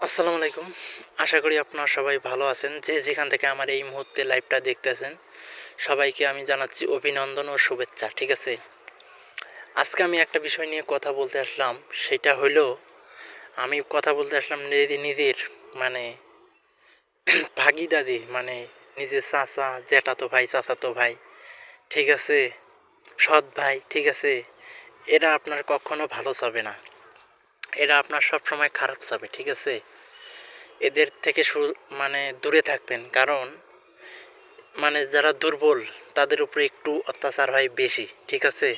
আসসালামু আলাইকুম। আশা করি আপনারা সবাই ভালো আছেন। যে যেখান থেকে আমার এই মুহূর্তে লাইভটা দেখতেছেন, সবাইকে আমি জানাচ্ছি অভিনন্দন ও শুভেচ্ছা। ঠিক আছে? আজকে আমি একটা বিষয় নিয়ে কথা বলতে আসলাম। সেটা হইলো আমি কথা বলতে আসলাম নিজের মানে ভাগিদাদি নিজের চাচা, জ্যাঠাতো ভাই, চাচাতো ভাই। ঠিক আছে? সৎ ভাই, ঠিক আছে? এরা আপনার কখনো ভালো চাবে না। এরা আপনার সবসময় খারাপ চাবে। ঠিক আছে? এদের থেকে দূরে থাকবেন। কারণ যারা দুর্বল তাদের উপরে একটু অত্যাচার হয় বেশি। ঠিক আছে?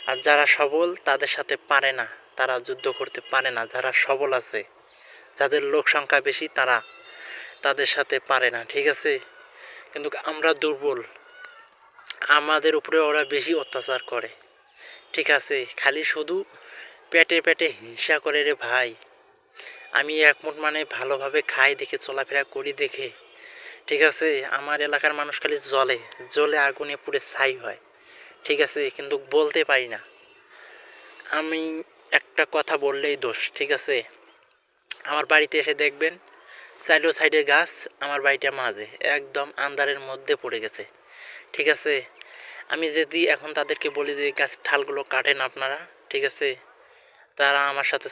আর যারা সবল তাদের সাথে পারে না, তারা যুদ্ধ করতে পারে না। যারা সবল আছে, যাদের লোক সংখ্যা বেশি, তারা তাদের সাথে পারে না। ঠিক আছে? কিন্তু আমরা দুর্বল, আমাদের উপরে ওরা বেশি অত্যাচার করে। ঠিক আছে? খালি শুধু পেটে পেটে হিংসা করে রে ভাই। আমি একমুঠ ভালোভাবে খাই দেখে, চলাফেরা করি দেখে, ঠিক আছে, আমার এলাকার মানুষ খালি জ্বলে জ্বলে আগুনে পুড়ে ছাই হয়। ঠিক আছে? কিন্তু বলতে পারি না। আমি একটা কথা বললেই দোষ। ঠিক আছে? আমার বাড়িতে এসে দেখবেন চাইলেও সাইডে গাছ, আমার বাড়িটা মাঝে একদম আন্ধারের মধ্যে পড়ে গেছে। ঠিক আছে? আমি যদি এখন তাদেরকে বলি যে গাছের ঠালগুলো কাটেন আপনারা, ঠিক আছে, তারা আমার সাথে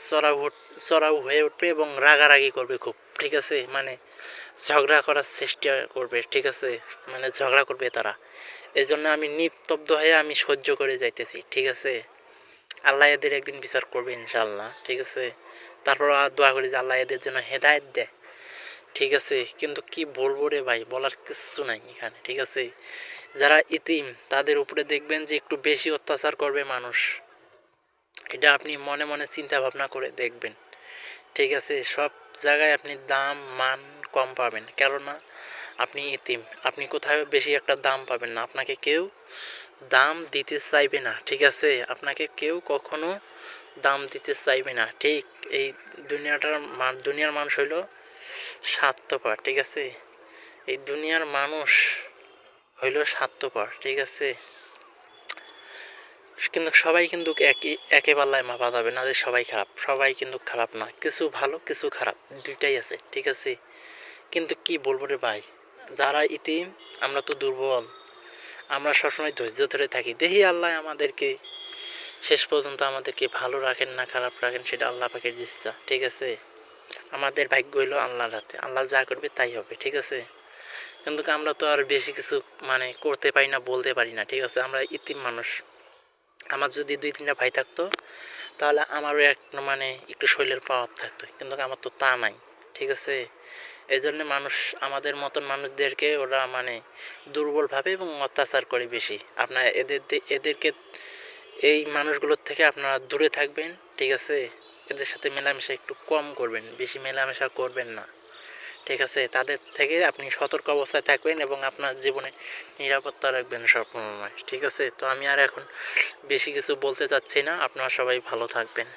চড়াও হয়ে উঠবে এবং রাগারাগি করবে খুব। ঠিক আছে? ঝগড়া করার চেষ্টা করবে। ঠিক আছে? ঝগড়া করবে তারা। এই জন্য আমি নিস্তব্ধ হয়ে আমি সহ্য করে যাইতেছি। ঠিক আছে? আল্লাহ এদের একদিন বিচার করবে ইনশাআল্লাহ। ঠিক আছে? তারপর আর দোয়া করি যে আল্লাহ এদের জন্য হেদায়েত দেয়। ঠিক আছে? কিন্তু কি বলবো রে ভাই, বলার কিচ্ছু নাই এখানে। ঠিক আছে? যারা ইতিম তাদের উপরে দেখবেন যে একটু বেশি অত্যাচার করবে মানুষ। এটা আপনি মনে মনে চিন্তা ভাবনা করে দেখবেন। ঠিক আছে? সব জায়গায় আপনি দাম মান কম পাবেন, কেননা আপনি ইতিম। আপনি কোথাও বেশি একটা দাম পাবেন না, আপনাকে কেউ দাম দিতে চাইবে না। ঠিক আছে? আপনাকে কেউ কখনো দাম দিতে চাইবে না। ঠিক এই দুনিয়ার মানুষ হইল স্বার্থপর। ঠিক আছে? এই দুনিয়ার মানুষ হইল স্বার্থপর। ঠিক আছে? কিন্তু সবাই কিন্তু একে পাল্লায় মাপা যাবে না যে সবাই খারাপ। সবাই কিন্তু খারাপ না, কিছু ভালো কিছু খারাপ, দুইটাই আছে। ঠিক আছে? কিন্তু কি বলবো রে ভাই, যারা ইতিম, আমরা তো দুর্বল, আমরা সবসময় ধৈর্য ধরে থাকি, দেখি আল্লাহ আমাদেরকে শেষ পর্যন্ত আমাদেরকে ভালো রাখেন না খারাপ রাখেন, সেটা আল্লাহ পাকের ইচ্ছা। ঠিক আছে? আমাদের ভাগ্য হইলো আল্লাহর হাতে, আল্লাহ যা করবে তাই হবে। ঠিক আছে? কিন্তু আমরা তো আর বেশি কিছু করতে পারি না, বলতে পারি না। ঠিক আছে? আমরা ইতিম মানুষ। আমার যদি 2-3টা ভাই থাকতো, তাহলে আমারও একটু শরীরের পাওয়ার থাকতো, কিন্তু আমার তো তা নাই। ঠিক আছে? এই জন্য মানুষ আমাদের মতন মানুষদেরকে ওরা দুর্বল ভাবে এবং অত্যাচার করে বেশি। আপনার এদেরকে এই মানুষগুলোর থেকে আপনারা দূরে থাকবেন। ঠিক আছে? এদের সাথে মেলামেশা একটু কম করবেন, বেশি মেলামেশা করবেন না। ঠিক আছে? তাদের থেকে আপনি সতর্ক অবস্থায় থাকবেন এবং আপনার জীবনে নিরাপত্তা রাখবেন সবসময়। ঠিক আছে? তো আমি আর এখন বেশি কিছু বলতে চাচ্ছি না। আপনারা সবাই ভালো থাকবেন।